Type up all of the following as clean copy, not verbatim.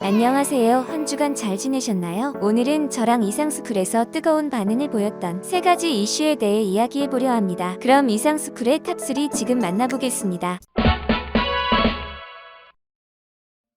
안녕하세요. 한 주간 잘 지내셨나요? 오늘은 저랑 이상스쿨에서 뜨거운 반응을 보였던 3가지 이슈에 대해 이야기해보려 합니다. 그럼 이상스쿨의 탑3 지금 만나보겠습니다.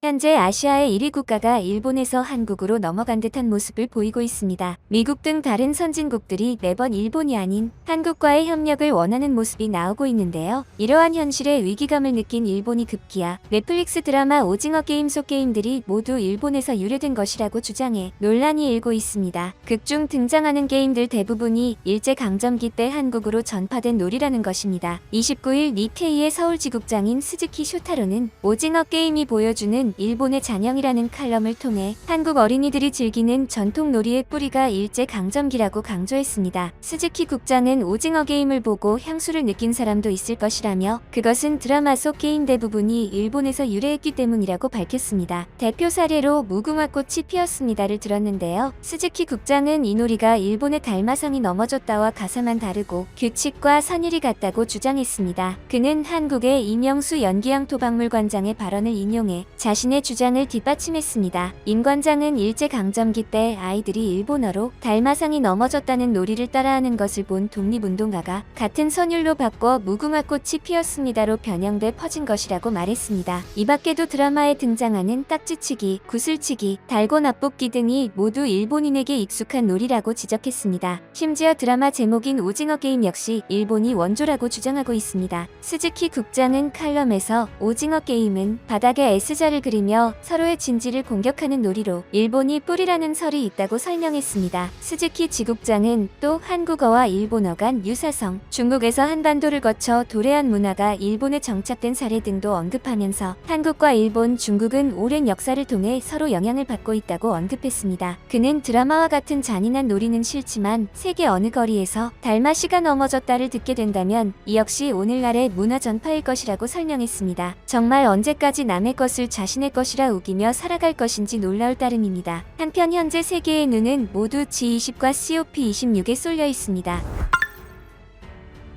현재 아시아의 1위 국가가 일본에서 한국으로 넘어간 듯한 모습을 보이고 있습니다. 미국 등 다른 선진국들이 매번 일본이 아닌 한국과의 협력을 원하는 모습이 나오고 있는데요. 이러한 현실에 위기감을 느낀 일본이 급기야 넷플릭스 드라마 오징어 게임 속 게임들이 모두 일본에서 유래된 것이라고 주장해 논란이 일고 있습니다. 극 중 등장하는 게임들 대부분이 일제강점기 때 한국으로 전파된 놀이라는 것입니다. 29일 니케이의 서울지국장인 스즈키 쇼타로는 오징어 게임이 보여주는 일본의 잔영이라는 칼럼을 통해 한국 어린이들이 즐기는 전통 놀이의 뿌리가 일제강점기라고 강조했습니다. 스즈키 국장은 오징어 게임을 보고 향수를 느낀 사람도 있을 것이라며 그것은 드라마 속 게임 대부분이 일본에서 유래했기 때문이라고 밝혔습니다. 대표 사례로 무궁화 꽃이 피었습니다를 들었는데요. 스즈키 국장은 이 놀이가 일본의 달마상이 넘어졌다와 가사만 다르고 규칙과 선율이 같다고 주장했습니다. 그는 한국의 이명수 연기양토박물관장의 발언을 인용해 자신의 주장을 뒷받침했습니다. 임 관장은 일제강점기 때 아이들이 일본어로 달마상이 넘어졌다는 놀이를 따라하는 것을 본 독립운동가가 같은 선율로 바꿔 무궁화 꽃이 피었습니다로 변형돼 퍼진 것이라고 말했습니다. 이 밖에도 드라마에 등장하는 딱지치기, 구슬치기, 달고 납뽑기 등이 모두 일본인에게 익숙한 놀이라고 지적했습니다. 심지어 드라마 제목인 오징어 게임 역시 일본이 원조라고 주장하고 있습니다. 스즈키 국장은 칼럼에서 오징어 게임은 바닥에 S자를 그리며 서로의 진지를 공격하는 놀이로 일본이 뿌리라는 설이 있다고 설명했습니다. 스즈키 지국장은 또 한국어와 일본어 간 유사성, 중국에서 한반도를 거쳐 도래한 문화가 일본에 정착된 사례 등도 언급하면서 한국과 일본, 중국은 오랜 역사를 통해 서로 영향을 받고 있다고 언급했습니다. 그는 드라마와 같은 잔인한 놀이는 싫지만 세계 어느 거리에서 달마시가 넘어졌다를 듣게 된다면 이 역시 오늘날의 문화 전파일 것이라고 설명했습니다. 정말 언제까지 남의 것을 자신의 것이라 우기며 살아갈 것인지 놀라울 따름입니다. 한편 현재 세계의 눈은 모두 G20과 COP26에 쏠려 있습니다.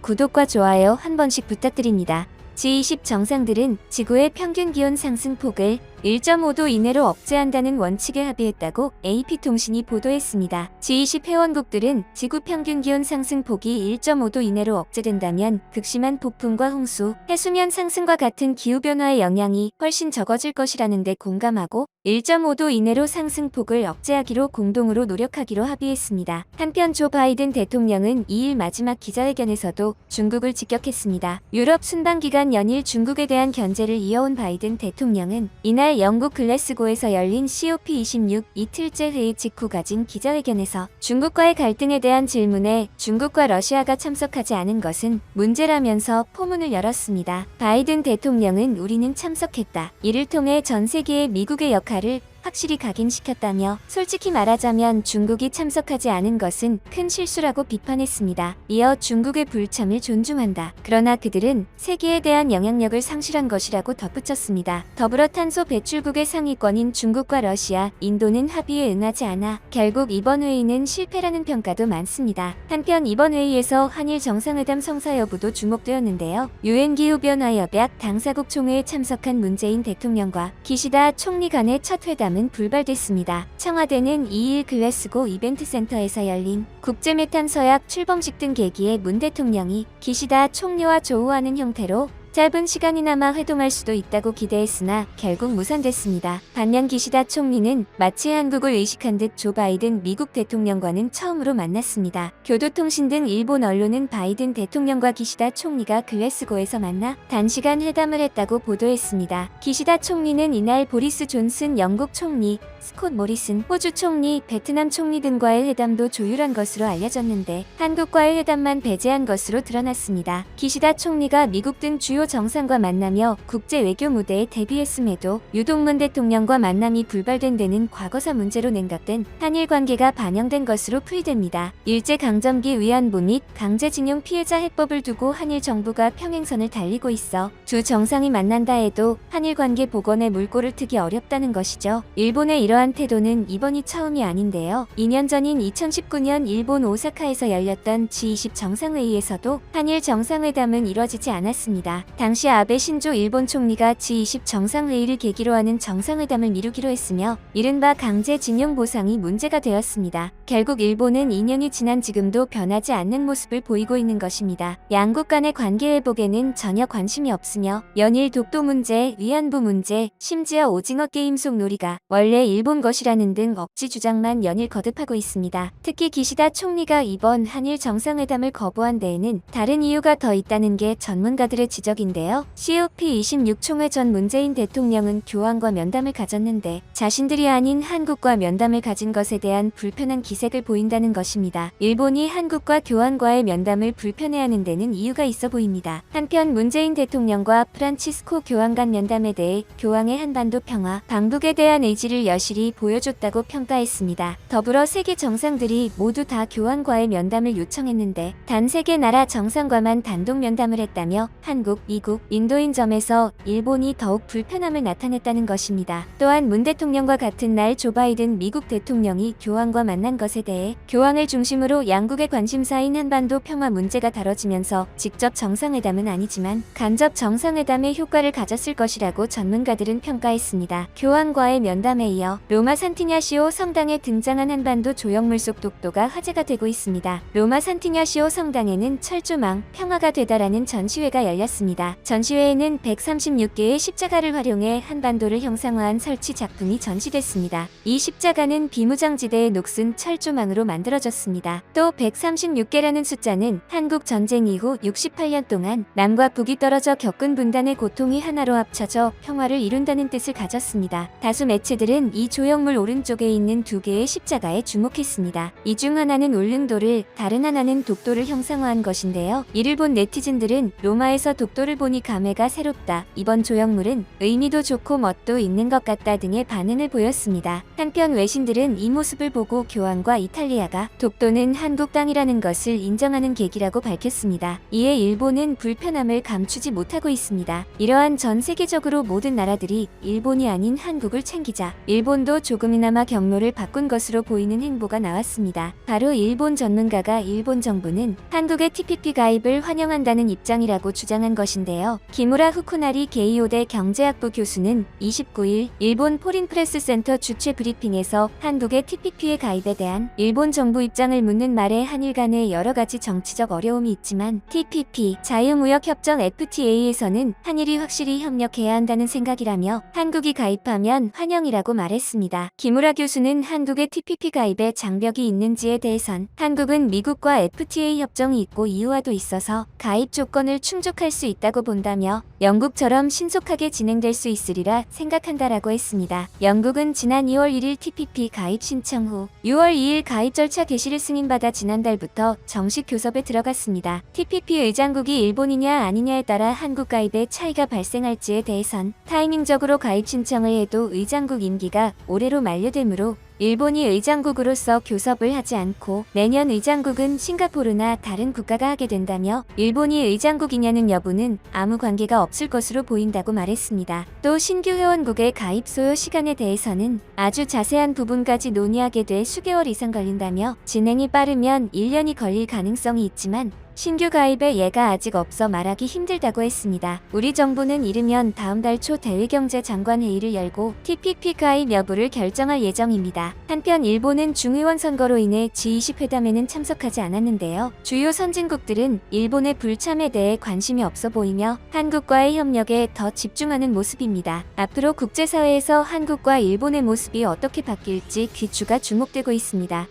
구독과 좋아요 한 번씩 부탁드립니다. G20 정상들은 지구의 평균 기온 상승폭을 1.5도 이내로 억제한다는 원칙에 합의했다고 AP통신이 보도했습니다. G20 회원국들은 지구 평균 기온 상승폭이 1.5도 이내로 억제된다면 극심한 폭풍과 홍수, 해수면 상승과 같은 기후변화의 영향이 훨씬 적어질 것이라는 데 공감하고 1.5도 이내로 상승폭을 억제하기로 공동으로 노력하기로 합의했습니다. 한편 조 바이든 대통령은 2일 마지막 기자회견에서도 중국을 직격했습니다. 유럽 순방기간 연일 중국에 대한 견제를 이어온 바이든 대통령은 이날 영국 글래스고에서 열린 COP26 이틀째 회의 직후 가진 기자회견에서 중국과의 갈등에 대한 질문에 중국과 러시아가 참석하지 않은 것은 문제라면서 포문을 열었습니다. 바이든 대통령은 우리는 참석했다. 이를 통해 전 세계의 미국의 역할을 확실히 각인시켰다며 솔직히 말하자면 중국이 참석하지 않은 것은 큰 실수라고 비판했습니다. 이어 중국의 불참을 존중한다. 그러나 그들은 세계에 대한 영향력을 상실한 것이라고 덧붙였습니다. 더불어 탄소 배출국의 상위권인 중국과 러시아, 인도는 합의에 응하지 않아 결국 이번 회의는 실패라는 평가도 많습니다. 한편 이번 회의에서 한일 정상회담 성사 여부도 주목되었는데요. 유엔 기후변화협약 당사국 총회에 참석한 문재인 대통령과 기시다 총리 간의 첫 회담 은 불발됐습니다. 청와대는 2일 글래스고 이벤트센터에서 열린 국제메탄 서약 출범식 등 계기에 문 대통령이 기시다 총리와 조우하는 형태로 짧은 시간이나마 회동할 수도 있다고 기대했으나 결국 무산됐습니다. 반면 기시다 총리는 마치 한국을 의식한 듯 조 바이든 미국 대통령과는 처음으로 만났습니다. 교도통신 등 일본 언론은 바이든 대통령과 기시다 총리가 글래스고에서 만나 단시간 회담을 했다고 보도했습니다. 기시다 총리는 이날 보리스 존슨 영국 총리, 스콧 모리슨 호주 총리, 베트남 총리 등과의 회담도 조율한 것으로 알려졌는데 한국과의 회담만 배제한 것으로 드러났습니다. 기시다 총리가 미국 등 주요 정상과 만나며 국제 외교 무대에 데뷔했음에도 유독 문 대통령과 만남이 불발된 데는 과거사 문제로 냉각된 한일 관계가 반영된 것으로 풀이됩니다. 일제강점기 위안부 및 강제징용 피해자 해법을 두고 한일 정부가 평행선을 달리고 있어 두 정상이 만난다 해도 한일 관계 복원에 물꼬를 트기 어렵다는 것이죠. 일본의 이러한 태도는 이번이 처음이 아닌데요. 2년 전인 2019년 일본 오사카에서 열렸던 G20 정상회의에서도 한일 정상회담은 이뤄지지 않았습니다. 당시 아베 신조 일본 총리가 G20 정상회의를 계기로 하는 정상회담을 미루기로 했으며 이른바 강제징용 보상이 문제가 되었습니다. 결국 일본은 2년이 지난 지금도 변하지 않는 모습을 보이고 있는 것입니다. 양국 간의 관계 회복에는 전혀 관심이 없으며 연일 독도 문제, 위안부 문제, 심지어 오징어 게임 속 놀이가 원래 일본 것이라는 등 억지 주장만 연일 거듭하고 있습니다. 특히 기시다 총리가 이번 한일 정상회담을 거부한 데에는 다른 이유가 더 있다는 게 전문가들의 지적인데요. COP26 총회 전 문재인 대통령은 교황과 면담을 가졌는데 자신들이 아닌 한국과 면담을 가진 것에 대한 불편한 기색을 보인다는 것입니다. 일본이 한국과 교황과의 면담을 불편해하는 데는 이유가 있어 보입니다. 한편 문재인 대통령과 프란치스코 교황 간 면담에 대해 교황의 한반도 평화, 방북에 대한 의지를 여실히 보여줬다고 평가했습니다. 더불어 세계 정상들이 모두 다 교황과의 면담을 요청했는데 단 3개 나라 정상과만 단독 면담을 했다며 한국, 미국, 인도인 점에서 일본이 더욱 불편함을 나타냈다는 것입니다. 또한 문 대통령과 같은 날 조 바이든 미국 대통령이 교황과 만난 것에 대해 교황을 중심으로 양국의 관심사인 한반도 평화 문제가 다뤄지면서 직접 정상회담은 아니지만 간접 정상회담의 효과를 가졌을 것이라고 전문가들은 평가했습니다. 교황과의 면담에 이어 로마 산티냐시오 성당에 등장한 한반도 조형물 속 독도가 화제가 되고 있습니다. 로마 산티냐시오 성당에는 철조망, 평화가 되다라는 전시회가 열렸습니다. 전시회에는 136개의 십자가를 활용해 한반도를 형상화한 설치 작품이 전시됐습니다. 이 십자가는 비무장지대의 녹슨 철조망으로 만들어졌습니다. 또 136개라는 숫자는 한국 전쟁 이후 68년 동안 남과 북이 떨어져 겪은 분단의 고통이 하나로 합쳐져 평화를 이룬다는 뜻을 가졌습니다. 다수 매체들은 이 조형물 오른쪽에 있는 2개의 십자가에 주목했습니다. 이 중 하나는 울릉도를, 다른 하나는 독도를 형상화한 것인데요. 이를 본 네티즌들은 로마에서 독도를 보니 감회가 새롭다. 이번 조형물은 의미도 좋고 멋도 있는 것 같다 등의 반응을 보였습니다. 한편 외신들은 이 모습을 보고 교황과 이탈리아가 독도는 한국 땅이라는 것을 인정하는 계기라고 밝혔습니다. 이에 일본은 불편함을 감추지 못하고 있습니다. 이러한 전 세계적으로 모든 나라들이 일본이 아닌 한국을 챙기자 일본도 조금이나마 경로를 바꾼 것으로 보이는 행보가 나왔습니다. 바로 일본 전문가가 일본 정부는 한국의 TPP 가입을 환영한다는 입장이라고 주장한 것인데요. 기무라 후쿠나리 게이오대 경제학부 교수는 29일 일본 포린프레스 센터 주최 브리핑에서 한국의 TPP의 가입에 대한 일본 정부 입장을 묻는 말에 한일 간의 여러 가지 정치적 어려움이 있지만 TPP, 자유무역협정 FTA에서는 한일이 확실히 협력해야 한다는 생각이라며 한국이 가입하면 환영이라고 말했습니다. 기무라 교수는 한국의 TPP 가입에 장벽이 있는지에 대해선 한국은 미국과 FTA 협정이 있고 이유화도 있어서 가입 조건을 충족할 수 있다고 본다며 영국처럼 신속하게 진행될 수 있으리라 생각한다라고 했습니다. 영국은 지난 2월 1일 TPP 가입 신청 후 6월 2일 가입 절차 개시를 승인받아 지난달부터 정식 교섭에 들어갔습니다. TPP 의장국이 일본이냐 아니냐에 따라 한국 가입에 차이가 발생할지에 대해선 타이밍적으로 가입 신청을 해도 의장국 임기가 올해로 만료되므로 일본이 의장국으로서 교섭을 하지 않고 내년 의장국은 싱가포르나 다른 국가가 하게 된다며 일본이 의장국이냐는 여부는 아무 관계가 없을 것으로 보인다고 말했습니다. 또 신규 회원국의 가입 소요 시간에 대해서는 아주 자세한 부분까지 논의하게 돼 수개월 이상 걸린다며 진행이 빠르면 1년이 걸릴 가능성이 있지만 신규 가입에 예가 아직 없어 말하기 힘들다고 했습니다. 우리 정부는 이르면 다음 달 초 대외경제장관 회의를 열고 TPP 가입 여부를 결정할 예정입니다. 한편 일본은 중의원 선거로 인해 G20 회담에는 참석하지 않았는데요. 주요 선진국들은 일본의 불참에 대해 관심이 없어 보이며 한국과의 협력에 더 집중하는 모습입니다. 앞으로 국제사회에서 한국과 일본의 모습이 어떻게 바뀔지 귀추가 주목되고 있습니다.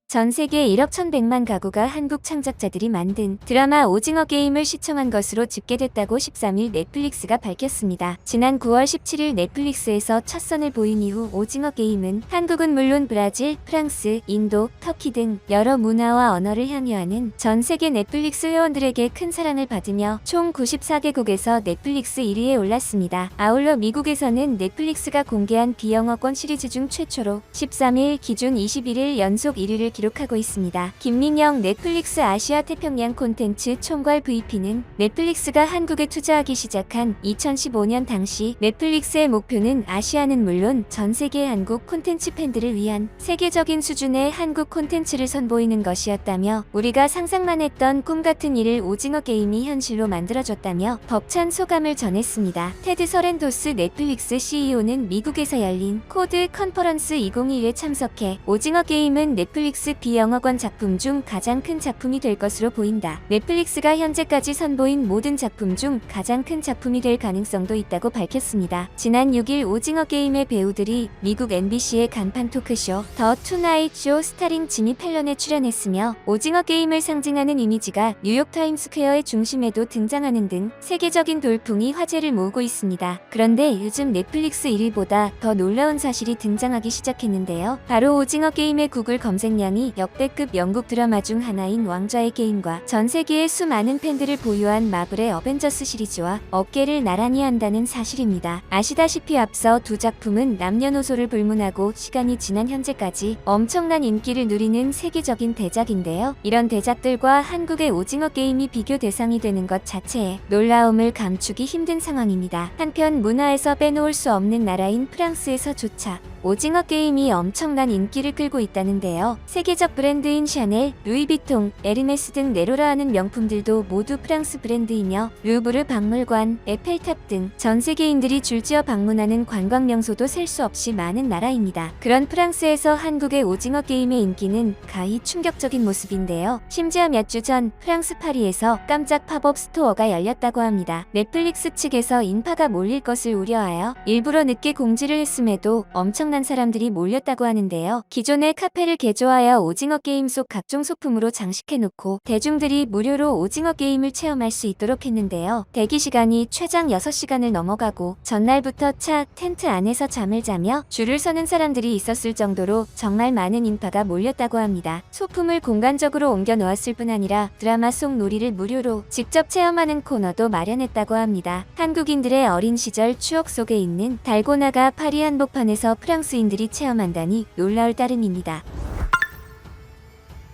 전 세계 1억 1,100만 가구가 한국 창작자들이 만든 드라마 오징어 게임을 시청한 것으로 집계됐다고 13일 넷플릭스가 밝혔습니다. 지난 9월 17일 넷플릭스에서 첫 선을 보인 이후 오징어 게임은 한국은 물론 브라질, 프랑스, 인도, 터키 등 여러 문화와 언어를 향유하는 전 세계 넷플릭스 회원들에게 큰 사랑을 받으며 총 94개국에서 넷플릭스 1위에 올랐습니다. 아울러 미국에서는 넷플릭스가 공개한 비영어권 시리즈 중 최초로 13일 기준 21일 연속 1위를 기록했습니다. 기록하고 있습니다. 김민영 넷플릭스 아시아 태평양 콘텐츠 총괄 VP는 넷플릭스가 한국에 투자하기 시작한 2015년 당시 넷플릭스의 목표는 아시아는 물론 전 세계의 한국 콘텐츠 팬들을 위한 세계적인 수준의 한국 콘텐츠를 선보이는 것이었다며 우리가 상상만 했던 꿈같은 일을 오징어 게임이 현실로 만들어줬다며 벅찬 소감을 전했습니다. 테드 서렌도스 넷플릭스 CEO는 미국에서 열린 코드 컨퍼런스 2021에 참석해 오징어 게임은 넷플릭스 비영어권 작품 중 가장 큰 작품이 될 것으로 보인다. 넷플릭스가 현재까지 선보인 모든 작품 중 가장 큰 작품이 될 가능성도 있다고 밝혔습니다. 지난 6일 오징어 게임의 배우들이 미국 MBC의 간판 토크쇼 더 투나잇 쇼 스타링 지미 펠런에 출연했으며 오징어 게임을 상징하는 이미지가 뉴욕 타임스퀘어의 중심에도 등장하는 등 세계적인 돌풍이 화제를 모으고 있습니다. 그런데 요즘 넷플릭스 1위보다 더 놀라운 사실이 등장하기 시작했는데요. 바로 오징어 게임의 구글 검색량이 역대급 영국 드라마 중 하나인 왕좌의 게임과 전 세계의 수많은 팬들을 보유한 마블의 어벤져스 시리즈와 어깨를 나란히 한다는 사실입니다. 아시다시피 앞서 두 작품은 남녀노소를 불문하고 시간이 지난 현재까지 엄청난 인기를 누리는 세계적인 대작인데요. 이런 대작들과 한국의 오징어 게임이 비교 대상이 되는 것 자체에 놀라움을 감추기 힘든 상황입니다. 한편 문화에서 빼놓을 수 없는 나라인 프랑스에서조차 오징어 게임이 엄청난 인기를 끌고 있다는데요. 세계적 브랜드인 샤넬, 루이비통, 에르메스 등 네로라 하는 명품들도 모두 프랑스 브랜드이며 루브르 박물관, 에펠탑 등 전 세계인들이 줄지어 방문하는 관광 명소도 셀 수 없이 많은 나라입니다. 그런 프랑스에서 한국의 오징어 게임의 인기는 가히 충격적인 모습인데요. 심지어 몇 주 전 프랑스 파리에서 깜짝 팝업 스토어가 열렸다고 합니다. 넷플릭스 측에서 인파가 몰릴 것을 우려하여 일부러 늦게 공지를 했음에도 엄청난 사람들이 몰렸다고 하는데요. 기존의 카페를 개조하여 오징어 게임 속 각종 소품으로 장식해놓고 대중들이 무료로 오징어 게임을 체험할 수 있도록 했는데요. 대기 시간이 최장 6시간을 넘어가고 전날부터 차, 텐트 안에서 잠을 자며 줄을 서는 사람들이 있었을 정도로 정말 많은 인파가 몰렸다고 합니다. 소품을 공간적으로 옮겨 놓았을 뿐 아니라 드라마 속 놀이를 무료로 직접 체험하는 코너도 마련했다고 합니다. 한국인들의 어린 시절 추억 속에 있는 달고나가 파리 한복판에서 프랑스인들이 체험한다니 놀라울 따름입니다.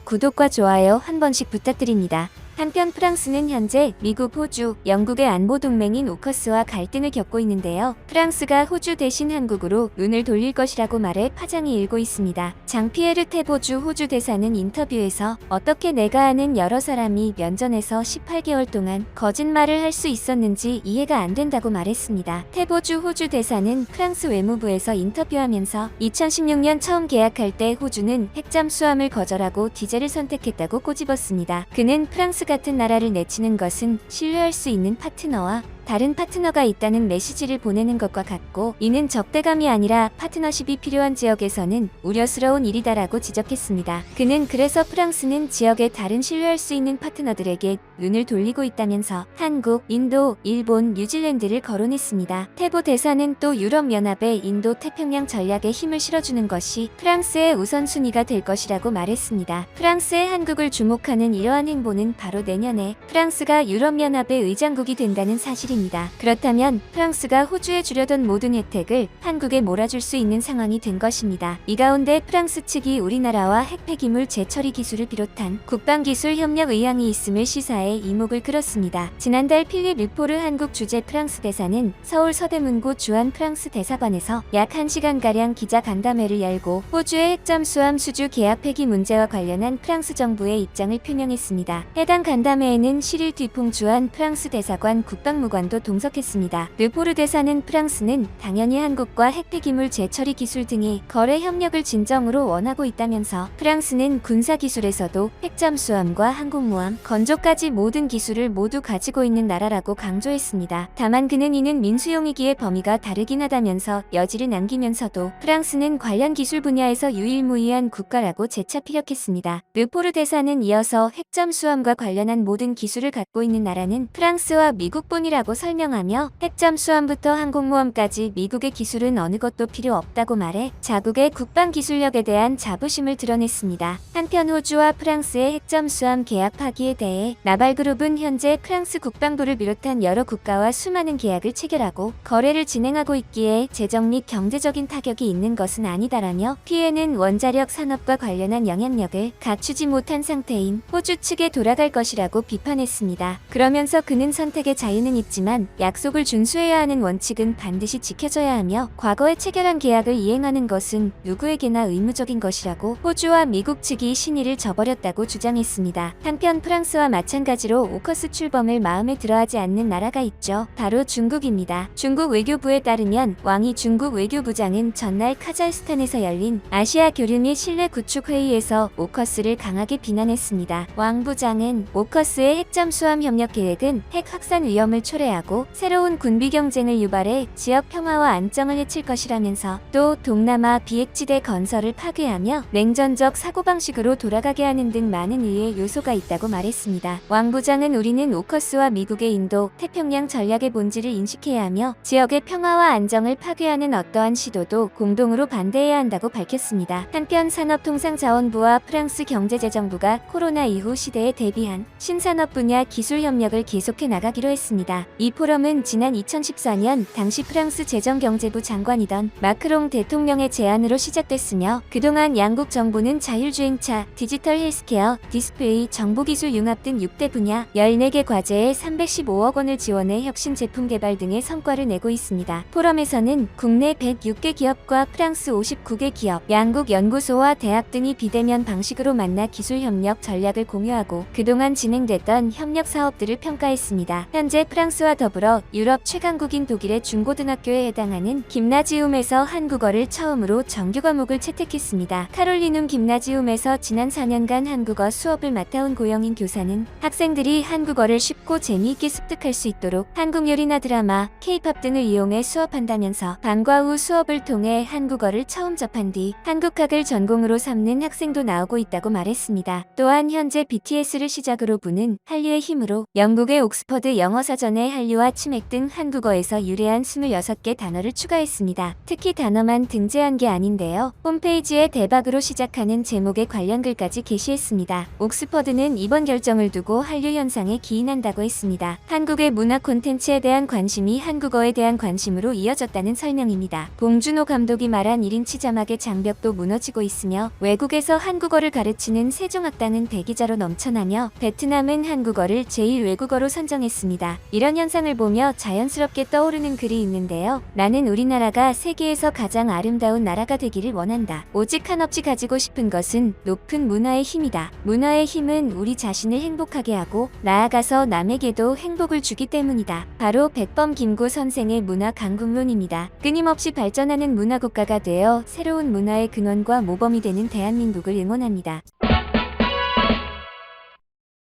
구독과 좋아요 한 번씩 부탁드립니다. 한편 프랑스는 현재 미국, 호주, 영국의 안보 동맹인 오커스와 갈등을 겪고 있는데요. 프랑스가 호주 대신 한국으로 눈을 돌릴 것이라고 말해 파장이 일고 있습니다. 장피에르 테보주 호주 대사는 인터뷰에서 어떻게 내가 아는 여러 사람이 면전에서 18개월 동안 거짓말을 할 수 있었는지 이해가 안 된다고 말했습니다. 테보주 호주 대사는 프랑스 외무부에서 인터뷰하면서 2016년 처음 계약할 때 호주는 핵잠수함을 거절하고 디젤을 선택했다고 꼬집었습니다. 그는 프랑스 같은 나라를 내치는 것은 신뢰할 수 있는 파트너와 다른 파트너가 있다는 메시지를 보내는 것과 같고 이는 적대감이 아니라 파트너십이 필요한 지역에서는 우려스러운 일이다라고 지적했습니다. 그는 그래서 프랑스는 지역의 다른 신뢰할 수 있는 파트너들에게 눈을 돌리고 있다면서 한국, 인도, 일본, 뉴질랜드를 거론했습니다. 테보 대사는 또 유럽연합의 인도 태평양 전략에 힘을 실어주는 것이 프랑스의 우선순위가 될 것이라고 말했습니다. 프랑스의 한국을 주목하는 이러한 행보는 바로 내년에 프랑스가 유럽연합의 의장국이 된다는 사실입니다. 그렇다면 프랑스가 호주에 주려던 모든 혜택을 한국에 몰아줄 수 있는 상황이 된 것입니다. 이 가운데 프랑스 측이 우리나라와 핵폐기물 재처리 기술을 비롯한 국방기술 협력 의향이 있음을 시사해 이목을 끌었습니다. 지난달 필립 르포르 한국 주재 프랑스 대사는 서울 서대문구 주한 프랑스 대사관에서 약 1시간가량 기자 간담회를 열고 호주의 핵잠수함 수주 계약 폐기 문제와 관련한 프랑스 정부의 입장을 표명했습니다. 해당 간담회에는 시릴 뒤퐁 주한 프랑스 대사관 국방무관 도 동석했습니다. 르포르 대사는 프랑스는 당연히 한국과 핵폐기물 재처리 기술 등의 거래 협력을 진정으로 원하고 있다면서 프랑스는 군사기술에서도 핵잠수함과 항공모함, 건조까지 모든 기술을 모두 가지고 있는 나라라고 강조했습니다. 다만 그는 이는 민수용이기에 범위가 다르긴 하다면서 여지를 남기면서도 프랑스는 관련 기술 분야에서 유일무이한 국가라고 재차 피력했습니다. 르포르 대사는 이어서 핵잠수함과 관련한 모든 기술을 갖고 있는 나라는 프랑스와 미국뿐이라고 없다고 설명하며 핵잠수함부터 항공모함까지 미국의 기술은 어느 것도 필요 없다고 말해 자국의 국방 기술력에 대한 자부심을 드러냈습니다. 한편 호주와 프랑스의 핵잠수함 계약 파기에 대해 나발그룹은 현재 프랑스 국방부를 비롯한 여러 국가와 수많은 계약을 체결하고 거래를 진행하고 있기에 재정 및 경제적인 타격이 있는 것은 아니다라며 피해는 원자력 산업과 관련한 영향력을 갖추지 못한 상태인 호주 측에 돌아갈 것이라고 비판했습니다. 그러면서 그는 선택의 자유는 있지만 약속을 준수해야 하는 원칙은 반드시 지켜져야 하며 과거에 체결한 계약을 이행하는 것은 누구에게나 의무적인 것이라고 호주와 미국 측이 신의를 저버렸다고 주장했습니다. 한편 프랑스와 마찬가지로 오커스 출범을 마음에 들어하지 않는 나라가 있죠. 바로 중국입니다. 중국 외교부에 따르면 왕이 중국 외교부장은 전날 카자흐스탄에서 열린 아시아 교류 및 신뢰 구축 회의에서 오커스를 강하게 비난했습니다. 왕 부장은 오커스의 핵잠수함 협력 계획은 핵 확산 위험을 초래하고 새로운 군비 경쟁을 유발해 지역 평화와 안정을 해칠 것이라면서 또 동남아 비핵지대 건설을 파괴하며 냉전적 사고방식으로 돌아가게 하는 등 많은 의외의 요소가 있다고 말했습니다. 왕 부장은 우리는 오커스와 미국의 인도, 태평양 전략의 본질을 인식해야 하며 지역의 평화와 안정을 파괴하는 어떠한 시도도 공동으로 반대해야 한다고 밝혔습니다. 한편 산업통상자원부와 프랑스 경제재정부가 코로나 이후 시대에 대비한 신산업 분야 기술 협력을 계속해 나가기로 했습니다. 이 포럼은 지난 2014년 당시 프랑스 재정경제부 장관이던 마크롱 대통령의 제안으로 시작됐으며 그동안 양국 정부는 자율주행차, 디지털 헬스케어, 디스플레이, 정보기술 융합 등 6대 분야 14개 과제에 315억 원을 지원해 혁신 제품 개발 등의 성과를 내고 있습니다. 포럼에서는 국내 106개 기업과 프랑스 59개 기업, 양국 연구소와 대학 등이 비대면 방식으로 만나 기술 협력 전략을 공유하고 그동안 진행됐던 협력 사업들을 평가했습니다. 현재 프랑스와 더불어 유럽 최강국인 독일의 중고등학교에 해당하는 김나지움에서 한국어를 처음으로 정규 과목을 채택했습니다. 카롤리눔 김나지움에서 지난 4년간 한국어 수업을 맡아온 고영인 교사는 학생들이 한국어를 쉽고 재미있게 습득할 수 있도록 한국 요리나 드라마, K-팝 등을 이용해 수업한다면서 방과 후 수업을 통해 한국어를 처음 접한 뒤 한국학을 전공으로 삼는 학생도 나오고 있다고 말했습니다. 또한 현재 BTS를 시작으로 부는 한류의 힘으로 영국의 옥스퍼드 영어사전에 한류와 치맥 등 한국어에서 유래한 26개 단어를 추가했습니다. 특히 단어만 등재한 게 아닌데요. 홈페이지에 대박으로 시작하는 제목의 관련 글까지 게시했습니다. 옥스퍼드는 이번 결정을 두고 한류 현상에 기인한다고 했습니다. 한국의 문화 콘텐츠에 대한 관심이 한국어에 대한 관심으로 이어졌다는 설명입니다. 봉준호 감독이 말한 1인치 자막의 장벽도 무너지고 있으며 외국에서 한국어를 가르치는 세종학당은 대기자로 넘쳐나며 베트남은 한국어를 제1외국어로 선정했습니다. 이런 현상을 보며 자연스럽게 떠오르는 글이 있는데요. 나는 우리나라가 세계에서 가장 아름다운 나라가 되기를 원한다. 오직 한없이 가지고 싶은 것은 높은 문화의 힘이다. 문화의 힘은 우리 자신을 행복하게 하고 나아가서 남에게도 행복을 주기 때문이다. 바로 백범 김구 선생의 문화 강국론입니다. 끊임없이 발전하는 문화국가가 되어 새로운 문화의 근원과 모범이 되는 대한민국을 응원합니다.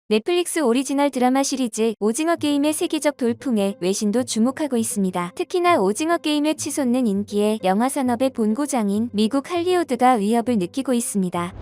넷플릭스 오리지널 드라마 시리즈 오징어 게임의 세계적 돌풍에 외신도 주목하고 있습니다. 특히나 오징어 게임의 치솟는 인기에 영화 산업의 본고장인 미국 할리우드가 위협을 느끼고 있습니다.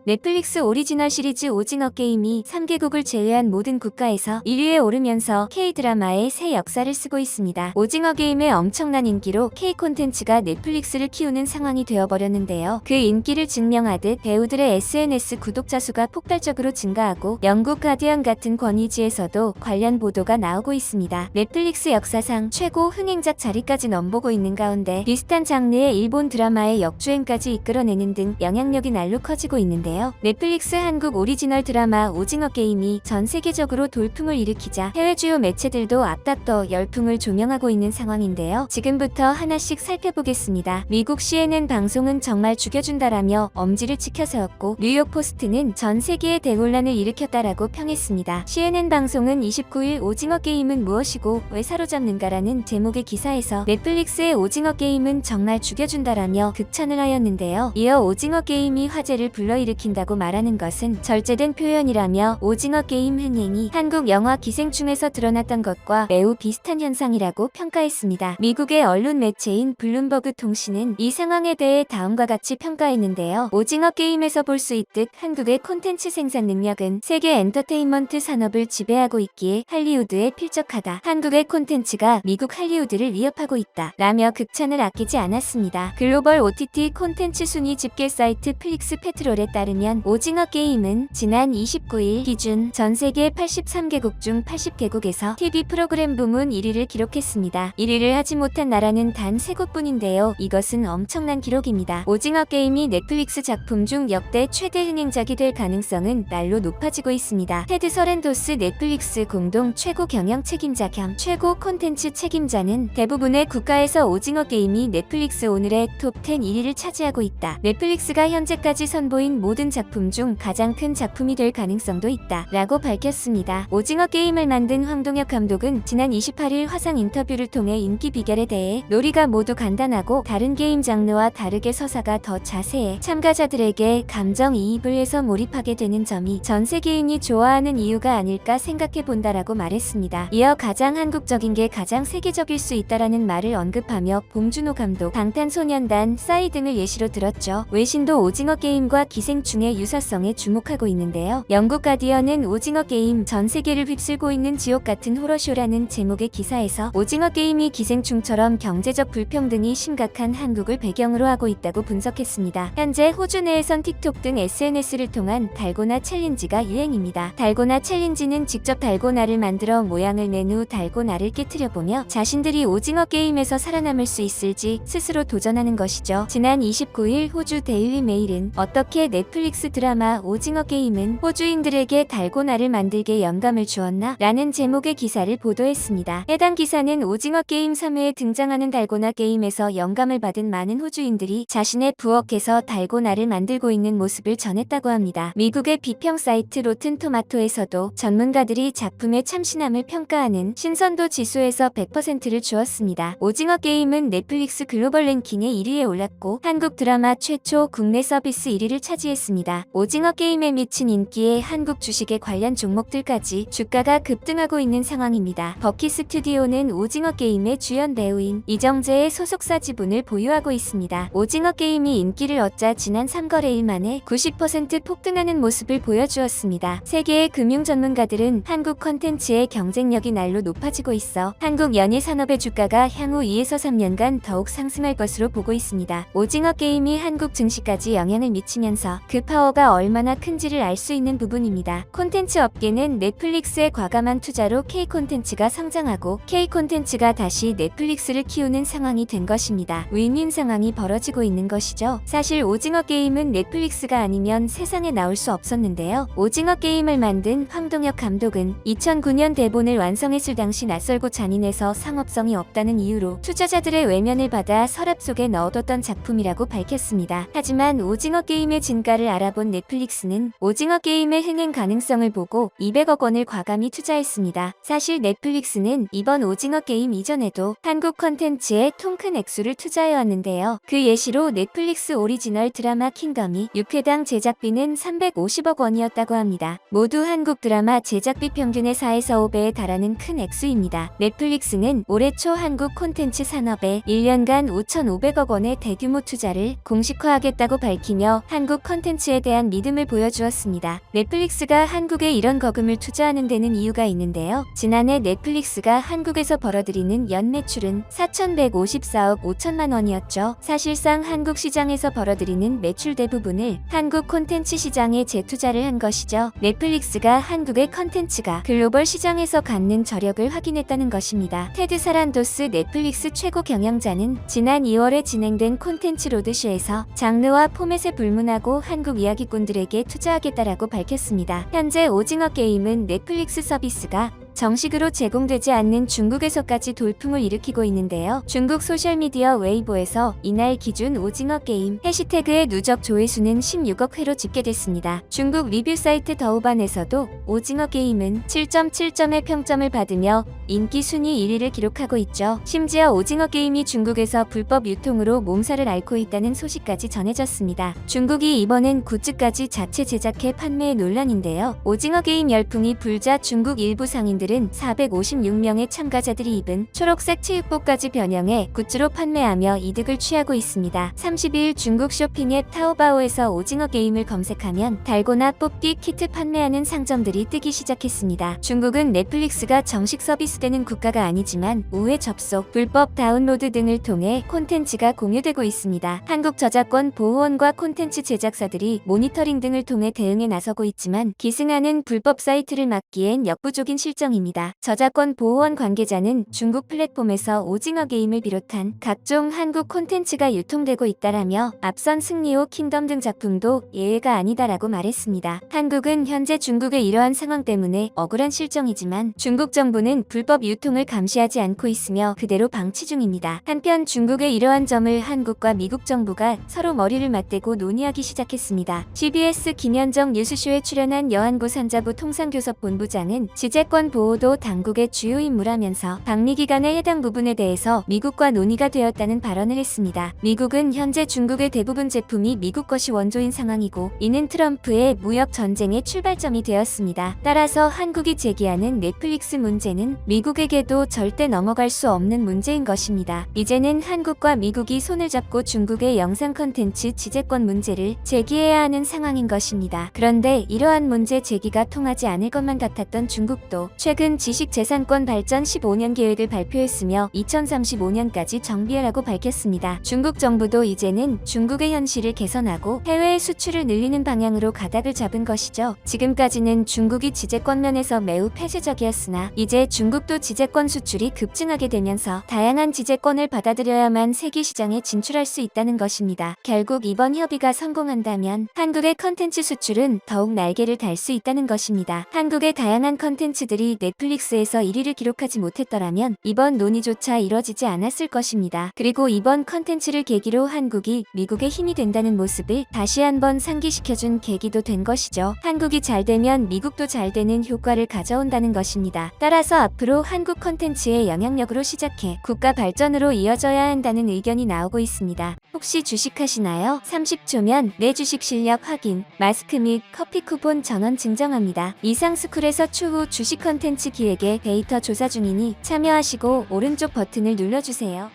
넷플릭스 오리지널 시리즈 오징어 게임이 3개국을 제외한 모든 국가에서 1위에 오르면서 K-드라마의 새 역사를 쓰고 있습니다. 오징어 게임의 엄청난 인기로 K 콘텐츠가 넷플릭스를 키우는 상황이 되어버렸는데요. 그 인기를 증명하듯 배우들의 SNS 구독자 수가 폭발적으로 증가하고 영국 가디언 같은 권위지에서도 관련 보도가 나오고 있습니다. 넷플릭스 역사상 최고 흥행작 자리까지 넘보고 있는 가운데 비슷한 장르의 일본 드라마의 역주행까지 이끌어내는 등 영향력이 날로 커지고 있는데요. 넷플릭스 한국 오리지널 드라마 오징어 게임이 전 세계적으로 돌풍을 일으키자 해외 주요 매체들도 앞다퉈 열풍을 조명하고 있는 상황인데요. 지금부터 하나씩 살펴보겠습니다. 미국 CNN 방송은 정말 죽여준다라며 엄지를 치켜세웠고 뉴욕 포스트는 전 세계에 대혼란을 일으켰다라고 평했습니다. CNN 방송은 29일 오징어 게임은 무엇이고 왜 사로잡는가라는 제목의 기사에서 넷플릭스의 오징어 게임은 정말 죽여준다라며 극찬을 하였는데요. 이어 오징어 게임이 화제를 불러일으킨 일으킨다고 말하는 것은 절제된 표현이라며 오징어 게임 흥행이 한국 영화 기생충에서 드러났던 것과 매우 비슷한 현상이라고 평가했습니다. 미국의 언론 매체인 블룸버그 통신은 이 상황에 대해 다음과 같이 평가했는데요. 오징어 게임에서 볼 수 있듯 한국의 콘텐츠 생산 능력은 세계 엔터테인먼트 산업을 지배하고 있기에 할리우드에 필적하다. 한국의 콘텐츠가 미국 할리우드를 위협하고 있다. 라며 극찬을 아끼지 않았습니다. 글로벌 OTT 콘텐츠 순위 집계 사이트 플릭스 페트롤에 따르면 오징어 게임은 지난 29일 기준 전 세계 83개국 중 80개국에서 TV 프로그램 부문 1위를 기록했습니다. 1위를 하지 못한 나라는 단 3곳뿐인데요. 이것은 엄청난 기록입니다. 오징어 게임이 넷플릭스 작품 중 역대 최대 흥행작이 될 가능성은 날로 높아지고 있습니다. 테드 서렌도스 넷플릭스 공동 최고 경영 책임자 겸 최고 콘텐츠 책임자는 대부분의 국가에서 오징어 게임이 넷플릭스 오늘의 톱10 1위를 차지하고 있다. 넷플릭스가 현재까지 선보인 모든 작품 중 가장 큰 작품이 될 가능성도 있다. 라고 밝혔습니다. 오징어 게임을 만든 황동혁 감독은 지난 28일 화상 인터뷰를 통해 인기 비결에 대해 놀이가 모두 간단하고 다른 게임 장르와 다르게 서사가 더 자세해 참가자들에게 감정이입을 해서 몰입하게 되는 점이 전 세계인이 좋아하는 이유가 아닐까 생각해 본다라고 말했습니다. 이어 가장 한국적인 게 가장 세계적일 수 있다라는 말을 언급하며 봉준호 감독, 방탄소년단, 싸이 등을 예시로 들었죠. 외신도 오징어 게임과 기생충의 유사성에 주목하고 있는데요. 영국 가디언은 오징어 게임 전 세계를 휩쓸고 있는 지옥 같은 호러쇼라는 제목의 기사에서 오징어 게임이 기생충처럼 경제적 불평등이 심각한 한국을 배경으로 하고 있다고 분석했습니다. 현재 호주 내에선 틱톡 등 SNS를 통한 달고나 챌린지가 유행입니다. 달고나 챌린지는 직접 달고나를 만들어 모양을 낸 후 달고나를 깨트려보며 자신들이 오징어 게임에서 살아남을 수 있을지 스스로 도전하는 것이죠. 지난 29일 호주 데일리 메일은 어떻게 넷플릭스 드라마 오징어 게임은 호주인들에게 달고나를 만들게 영감을 주었나? 라는 제목의 기사를 보도했습니다. 해당 기사는 오징어 게임 3회에 등장하는 달고나 게임에서 영감을 받은 많은 호주인들이 자신의 부엌에서 달고나를 만들고 있는 모습을 전했다고 합니다. 미국의 비평 사이트 로튼 토마토에서도 전문가들이 작품의 참신함을 평가하는 신선도 지수에서 100%를 주었습니다. 오징어 게임은 넷플릭스 글로벌 랭킹에 1위에 올랐고 한국 드라마 최초 국내 서비스 1위를 차지했습니다. 오징어 게임에 미친 인기에 한국 주식에 관련 종목들까지 주가가 급등하고 있는 상황입니다. 버키 스튜디오는 오징어 게임의 주연 배우인 이정재의 소속사 지분을 보유하고 있습니다. 오징어 게임이 인기를 얻자 지난 3거래일 만에 90% 폭등하는 모습을 보여주었습니다. 세계의 금융 전문가들은 한국 컨텐츠의 경쟁력이 날로 높아지고 있어 한국 연예 산업의 주가가 향후 2에서 3년간 더욱 상승할 것으로 보고 있습니다. 오징어 게임이 한국 증시까지 영향을 미치면서 그 파워가 얼마나 큰지를 알 수 있는 부분입니다. 콘텐츠 업계는 넷플릭스의 과감한 투자로 K 콘텐츠가 성장하고 K 콘텐츠가 다시 넷플릭스를 키우는 상황이 된 것입니다. 윈윈 상황이 벌어지고 있는 것이죠. 사실 오징어 게임은 넷플릭스가 아니면 세상에 나올 수 없었는데요. 오징어 게임을 만든 황동혁 감독은 2009년 대본을 완성했을 당시 낯설고 잔인해서 상업성이 없다는 이유로 투자자들의 외면을 받아 서랍 속에 넣어뒀던 작품이라고 밝혔습니다. 하지만 오징어 게임의 진가를 알아본 넷플릭스는 오징어 게임의 흥행 가능성을 보고 200억 원을 과감히 투자했습니다. 사실 넷플릭스는 이번 오징어 게임 이전에도 한국 컨텐츠에 통 큰 액수를 투자해왔는데요. 그 예시로 넷플릭스 오리지널 드라마 킹덤이 6회당 제작비는 350억 원이었다고 합니다. 모두 한국 드라마 제작비 평균의 4에서 5배에 달하는 큰 액수입니다. 넷플릭스는 올해 초 한국 콘텐츠 산업에 1년간 5,500억 원의 대규모 투자를 공식화하겠다고 밝히며 한국 컨텐츠에 대한 믿음을 보여주었습니다. 넷플릭스가 한국에 이런 거금을 투자하는 데는 이유가 있는데요. 지난해 넷플릭스가 한국에서 벌어들이는 연 매출은 4,154억 5천만 원이었죠. 사실상 한국 시장에서 벌어들이는 매출 대부분을 한국 콘텐츠 시장에 재투자를 한 것이죠. 넷플릭스가 한국의 컨텐츠가 글로벌 시장에서 갖는 저력을 확인했다는 것입니다. 테드 사란도스 넷플릭스 최고 경영자는 지난 2월에 진행된 콘텐츠 로드쇼에서 장르와 포맷에 불문하고 한국 이야기꾼들에게 투자하겠다라고 밝혔습니다. 현재 오징어 게임은 넷플릭스 서비스가 정식으로 제공되지 않는 중국에서까지 돌풍을 일으키고 있는데요. 중국 소셜미디어 웨이보에서 이날 기준 오징어 게임 해시태그의 누적 조회수는 16억 회로 집계됐습니다. 중국 리뷰 사이트 더우반에서도 오징어 게임은 7.7점의 평점을 받으며 인기 순위 1위를 기록하고 있죠. 심지어 오징어 게임이 중국에서 불법 유통으로 몸살을 앓고 있다는 소식까지 전해졌습니다. 중국이 이번엔 굿즈까지 자체 제작해 판매해 논란인데요. 오징어 게임 열풍이 불자 중국 일부 상인들은 456명의 참가자들이 입은 초록색 체육복까지 변형해 굿즈로 판매하며 이득을 취하고 있습니다. 32일 중국 쇼핑 앱 타오바오에서 오징어 게임을 검색하면 달고나 뽑기 키트 판매하는 상점들이 뜨기 시작했습니다. 중국은 넷플릭스가 정식 서비스되는 국가가 아니지만 우회 접속, 불법 다운로드 등을 통해 콘텐츠가 공유되고 있습니다. 한국저작권보호원과 콘텐츠 제작사들이 모니터링 등을 통해 대응에 나서고 있지만 기승하는 불법 사이트를 막기엔 역부족인 실정입니다. 저작권보호원 관계자는 중국 플랫폼에서 오징어 게임을 비롯한 각종 한국 콘텐츠가 유통되고 있다라며 앞선 승리호 킹덤 등 작품도 예외가 아니다라고 말했습니다. 한국은 현재 중국의 이러한 상황 때문에 억울한 실정이지만 중국 정부는 불법 유통을 감시하지 않고 있으며 그대로 방치 중입니다. 한편 중국의 이러한 점을 한국과 미국 정부가 서로 머리를 맞대고 논의하기 시작했습니다. CBS 김현정 뉴스쇼에 출연한 여한구 산자부 통상교섭 본부장은 지재권 보호도 당국의 주요 임무라면서 방미 기간의 해당 부분에 대해서 미국과 논의가 되었다는 발언을 했습니다. 미국은 현재 중국의 대부분 제품이 미국 것이 원조인 상황이고 이는 트럼프의 무역 전쟁의 출발점이 되었습니다. 따라서 한국이 제기하는 넷플릭스 문제는 미국에게도 절대 넘어갈 수 없는 문제인 것입니다. 이제는 한국과 미국이 손을 잡고 중국의 영상 컨텐츠 지재권 문제를 제기해야 하는 상황인 것입니다. 그런데 이러한 문제 제기가 통하지 않을 것만 같았던 중국도 최근 지식재산권 발전 15년 계획을 발표했으며 2035년까지 정비하라고 밝혔습니다. 중국 정부도 이제는 중국의 현실을 개선하고 해외의 수출을 늘리는 방향으로 가닥을 잡은 것이죠. 지금까지는 중국이 지재권 면에서 매우 폐쇄적이었으나 이제 중국도 지재권 수출이 급증하게 되면서 다양한 지재권을 받아들여야만 세계 시장에 진출할 수 있다는 것입니다. 결국 이번 협의가 성공한다면 한국의 컨텐츠 수출은 더욱 날개를 달 수 있다는 것입니다. 한국의 다양한 컨텐츠들이 넷플릭스에서 1위를 기록하지 못했더라면 이번 논의조차 이뤄지지 않았을 것입니다. 그리고 이번 컨텐츠를 계기로 한국이 미국의 힘이 된다는 모습을 다시 한번 상기시켜준 계기도 된 것이죠. 한국이 잘 되면 미국도 잘 되는 효과를 가져온다는 것입니다. 따라서 앞으로 한국 컨텐츠의 영향력으로 시작해 국가 발전으로 이어져야 한다는 의견이 나오고 있습니다. 혹시 주식하시나요? 30초면 내 주식 실력 확인, 마스크 및 커피 쿠폰 전원 증정합니다. 이상스쿨에서 추후 주식 컨텐츠 기획에 데이터 조사 중이니 참여하시고 오른쪽 버튼을 눌러주세요.